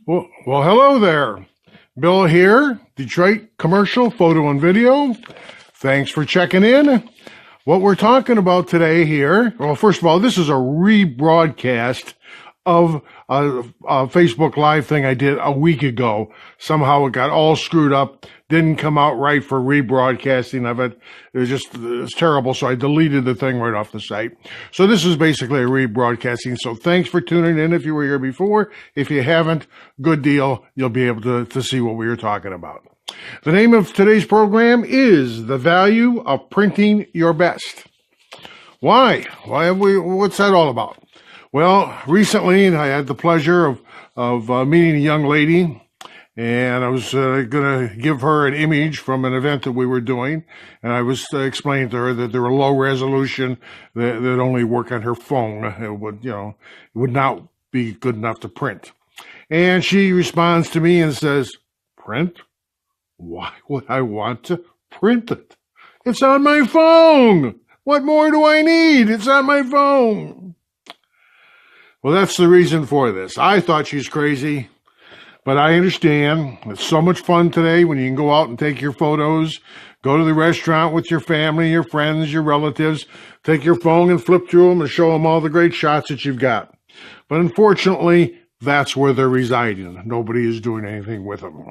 Well, hello there. Bill here, Detroit Commercial Photo and Video. Thanks for checking in. What we're talking about today here, well, first of all, this is a rebroadcast of a Facebook Live thing I did a week ago. Somehow it got all screwed up, didn't come out right for rebroadcasting of it. It was terrible, so I deleted the thing right off the site. So this is basically a rebroadcasting. So thanks for tuning in if you were here before. If you haven't, good deal. You'll be able to see what we were talking about. The name of today's program is The Value of Printing Your Best. Why? What's that all about? Well, recently I had the pleasure of meeting a young lady, and I was going to give her an image from an event that we were doing, and I was explaining to her that they were low resolution, that only work on her phone. It would not be good enough to print. And she responds to me and says, "Print? Why would I want to print it? It's on my phone. What more do I need? It's on my phone." Well, that's the reason for this. I thought she's crazy, but I understand. It's so much fun today when you can go out and take your photos, go to the restaurant with your family, your friends, your relatives, take your phone and flip through them and show them all the great shots that you've got. But unfortunately, that's where they're residing. Nobody is doing anything with them.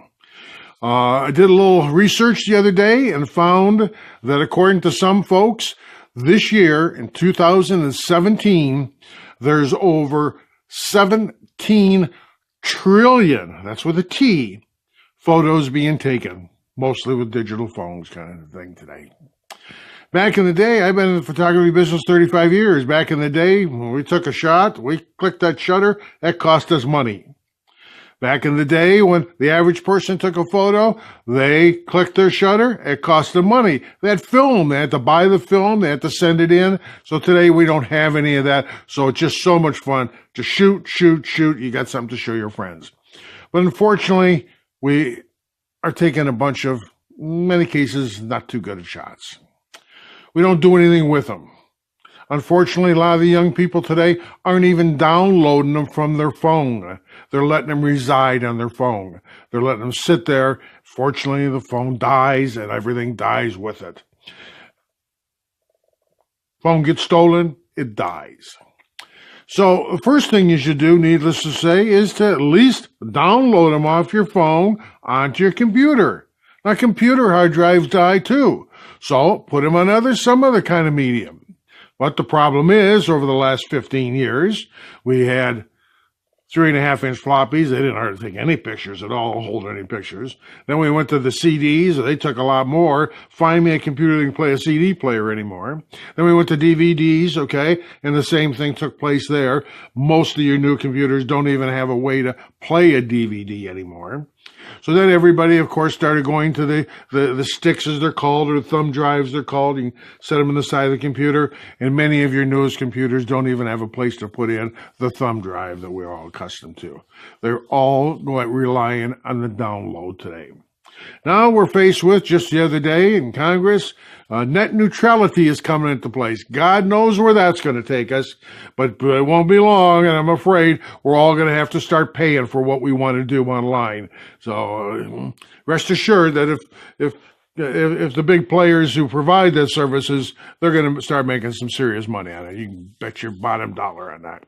I did a little research the other day and found that according to some folks, this year in 2017, there's over 17 trillion, that's with a T, photos being taken, mostly with digital phones kind of thing today. Back in the day, I've been in the photography business 35 years. Back in the day, when we took a shot, we clicked that shutter, that cost us money. Back in the day, when the average person took a photo, they clicked their shutter, it cost them money. They had film, they had to buy the film, they had to send it in. So today we don't have any of that. So it's just so much fun to shoot. You got something to show your friends. But unfortunately, we are taking a bunch of, in many cases, not too good of shots. We don't do anything with them. Unfortunately, a lot of the young people today aren't even downloading them from their phone. They're letting them reside on their phone. They're letting them sit there. Fortunately, the phone dies and everything dies with it. Phone gets stolen, it dies. So the first thing you should do, needless to say, is to at least download them off your phone onto your computer. Now, computer hard drives die too. So put them on some other kind of medium. But the problem is, over the last 15 years, we had 3.5-inch floppies. They didn't hardly take any pictures at all, hold any pictures. Then we went to the CDs. They took a lot more. Find me a computer that can play a CD player anymore. Then we went to DVDs, okay, and the same thing took place there. Most of your new computers don't even have a way to play a DVD anymore. So then everybody, of course, started going to the sticks, as they're called, or the thumb drives, they're called. You can set them on the side of the computer, and many of your newest computers don't even have a place to put in the thumb drive that we're all accustomed to. They're all relying on the download today. Now we're faced with, just the other day in Congress, net neutrality is coming into place. God knows where that's going to take us, but it won't be long, and I'm afraid we're all going to have to start paying for what we want to do online. So rest assured that if the big players who provide those services, they're going to start making some serious money on it. You can bet your bottom dollar on that.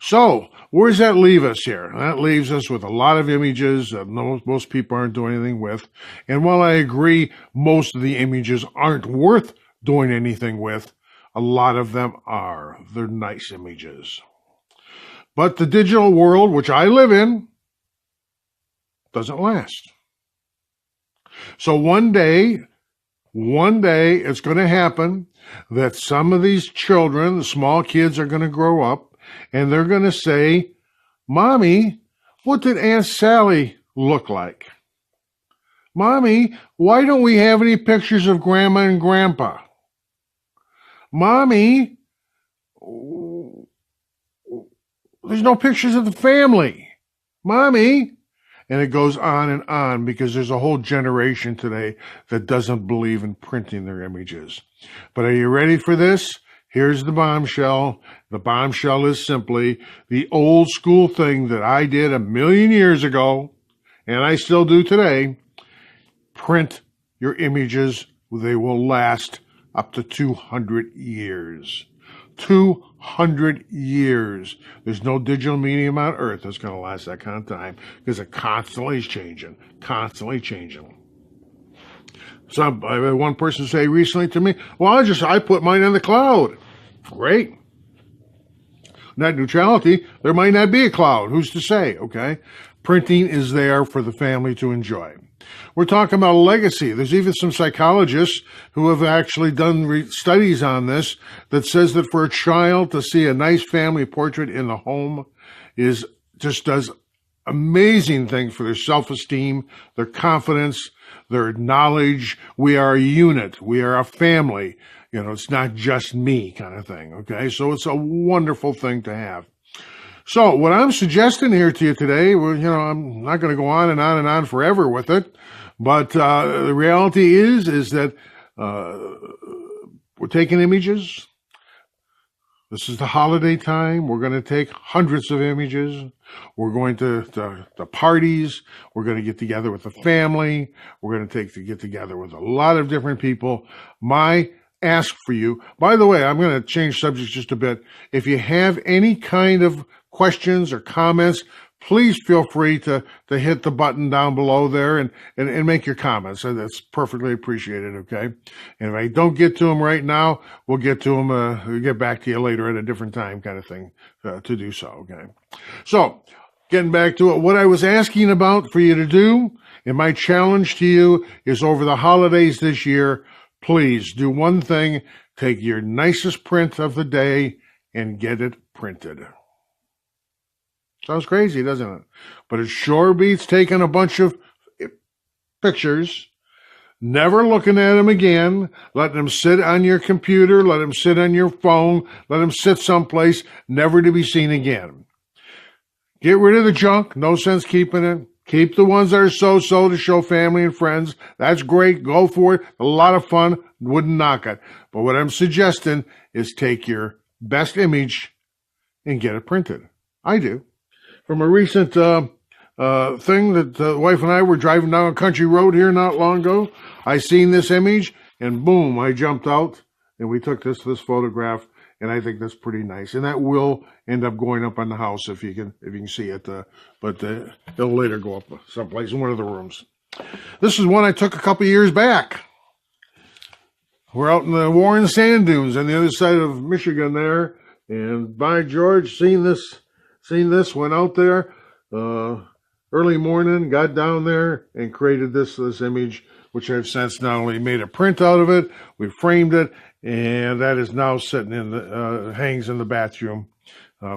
So, where does that leave us here? That leaves us with a lot of images that most people aren't doing anything with. And while I agree most of the images aren't worth doing anything with, a lot of them are. They're nice images. But the digital world, which I live in, doesn't last. So one day it's going to happen that some of these children, the small kids, are going to grow up, and they're going to say, "Mommy, what did Aunt Sally look like? Mommy, why don't we have any pictures of Grandma and Grandpa? Mommy, there's no pictures of the family. Mommy." And it goes on because there's a whole generation today that doesn't believe in printing their images. But are you ready for this? Here's the bombshell. The bombshell is simply the old school thing that I did a million years ago, and I still do today. Print your images. They will last up to 200 years. 200 years. There's no digital medium on earth that's going to last that kind of time because it constantly is changing. Constantly changing. So I had one person say recently to me, well, I put mine in the cloud. Great. Net neutrality, there might not be a cloud. Who's to say, okay? Printing is there for the family to enjoy. We're talking about legacy. There's even some psychologists who have actually done studies on this that says that for a child to see a nice family portrait in the home just does amazing things for their self-esteem, their confidence, their knowledge. We are a unit. We are a family. It's not just me kind of thing, okay? So it's a wonderful thing to have. So what I'm suggesting here to you today, I'm not going to go on and on and on forever with it, but the reality is that we're taking images. This is the holiday time. We're going to take hundreds of images. We're going to parties. We're going to get together with the family. We're going to get together with a lot of different people. My ask for you, by the way, I'm going to change subjects just a bit. If you have any kind of questions or comments, please feel free to hit the button down below there and make your comments. And that's perfectly appreciated, okay? And if I don't get to them right now, we'll get to them, we'll get back to you later at a different time kind of thing to do so, okay? So, getting back to it, what I was asking about for you to do, and my challenge to you is over the holidays this year, please do one thing, take your nicest print of the day and get it printed. Sounds crazy, doesn't it? But it sure beats taking a bunch of pictures, never looking at them again, letting them sit on your computer, let them sit on your phone, let them sit someplace, never to be seen again. Get rid of the junk, no sense keeping it. Keep the ones that are so-so to show family and friends. That's great. Go for it. A lot of fun. Wouldn't knock it. But what I'm suggesting is take your best image and get it printed. I do. From a recent thing that the wife and I were driving down a country road here not long ago, I seen this image, and boom, I jumped out, and we took this photograph, and I think that's pretty nice. And that will end up going up on the house if you can see it, but it'll later go up someplace in one of the rooms. This is one I took a couple years back. We're out in the Warren Sand Dunes on the other side of Michigan there, and by George, seen this, went out there early morning, got down there, and created this image, which I've since not only made a print out of it, we framed it, and that is now sitting in the hangs in the bathroom.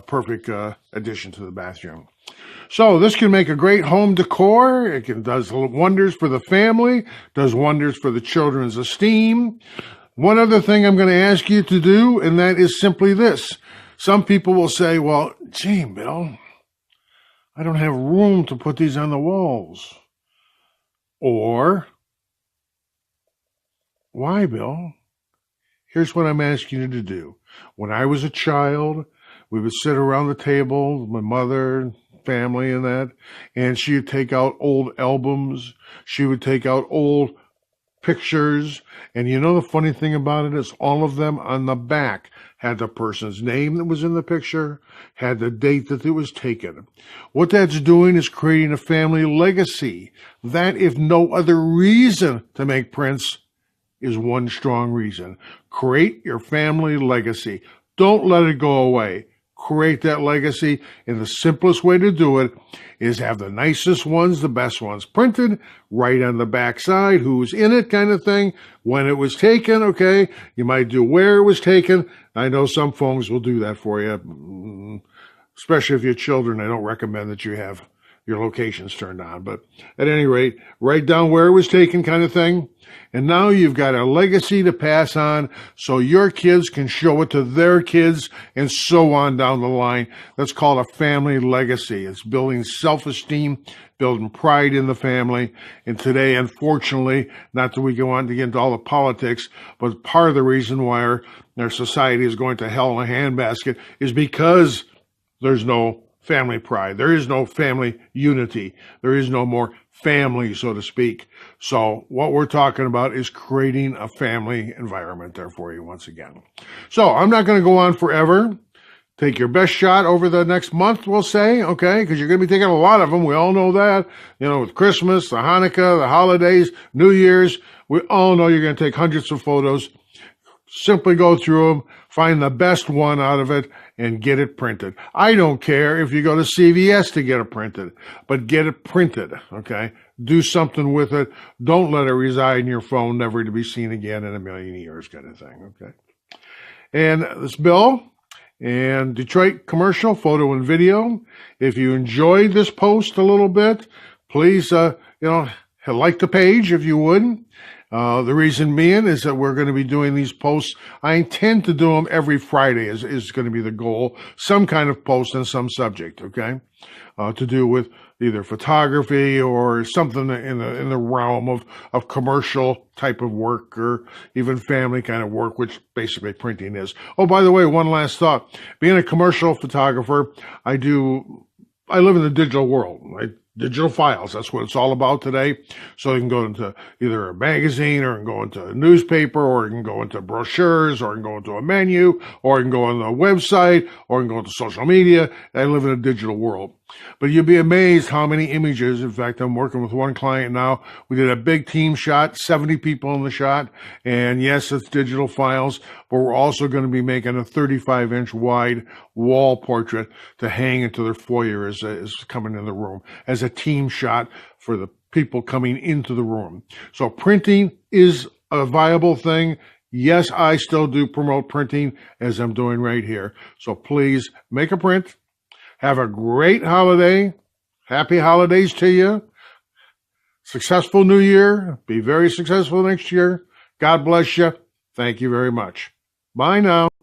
Perfect addition to the bathroom. So this can make a great home decor. It does wonders for the family, does wonders for the children's esteem. One other thing I'm going to ask you to do, and that is simply this. Some people will say, well, gee, Bill, I don't have room to put these on the walls. Or, why, Bill? Here's what I'm asking you to do. When I was a child, we would sit around the table, my mother, family and that, and she would take out old albums. She would take out old pictures. And you know the funny thing about it is all of them on the back had the person's name that was in the picture, had the date that it was taken. What that's doing is creating a family legacy. That, if no other reason to make prints, is one strong reason. Create your family legacy. Don't let it go away. Create that legacy, and the simplest way to do it is have the nicest ones, the best ones printed, right on the back side, who's in it kind of thing, when it was taken, okay? You might do where it was taken. I know some phones will do that for you, especially if you have children. I don't recommend that you have your location's turned on. But at any rate, write down where it was taken kind of thing. And now you've got a legacy to pass on so your kids can show it to their kids and so on down the line. That's called a family legacy. It's building self-esteem, building pride in the family. And today, unfortunately, not that we go on to get into all the politics, but part of the reason why our society is going to hell in a handbasket is because there's no family pride. There is no family unity. There is no more family, so to speak. So what we're talking about is creating a family environment there for you once again. So I'm not going to go on forever. Take your best shot over the next month, we'll say, okay, because you're going to be taking a lot of them. We all know that. You know, with Christmas, the Hanukkah, the holidays, New Year's, we all know you're going to take hundreds of photos. Simply go through them, find the best one out of it, and get it printed. I don't care if you go to CVS to get it printed, but get it printed, okay? Do something with it. Don't let it reside in your phone, never to be seen again in a million years kind of thing, okay? And this Bill and Detroit Commercial Photo and Video. If you enjoyed this post a little bit, please, like the page if you would. The reason being is that we're going to be doing these posts. I intend to do them every Friday is going to be the goal. Some kind of post on some subject, okay? To do with either photography or something in the realm of commercial type of work or even family kind of work, which basically printing is. Oh, by the way, one last thought. Being a commercial photographer, I live in the digital world, right? Digital files, that's what it's all about today. So you can go into either a magazine or you can go into a newspaper or you can go into brochures or you can go into a menu or you can go on the website or you can go into social media. I live in a digital world. But you'll be amazed how many images. In fact, I'm working with one client now. We did a big team shot, 70 people in the shot. And yes, it's digital files, but we're also going to be making a 35-inch wide wall portrait to hang into their foyer as coming in the room as a team shot for the people coming into the room. So printing is a viable thing. Yes, I still do promote printing as I'm doing right here. So please make a print. Have a great holiday. Happy holidays to you. Successful New Year. Be very successful next year. God bless you. Thank you very much. Bye now.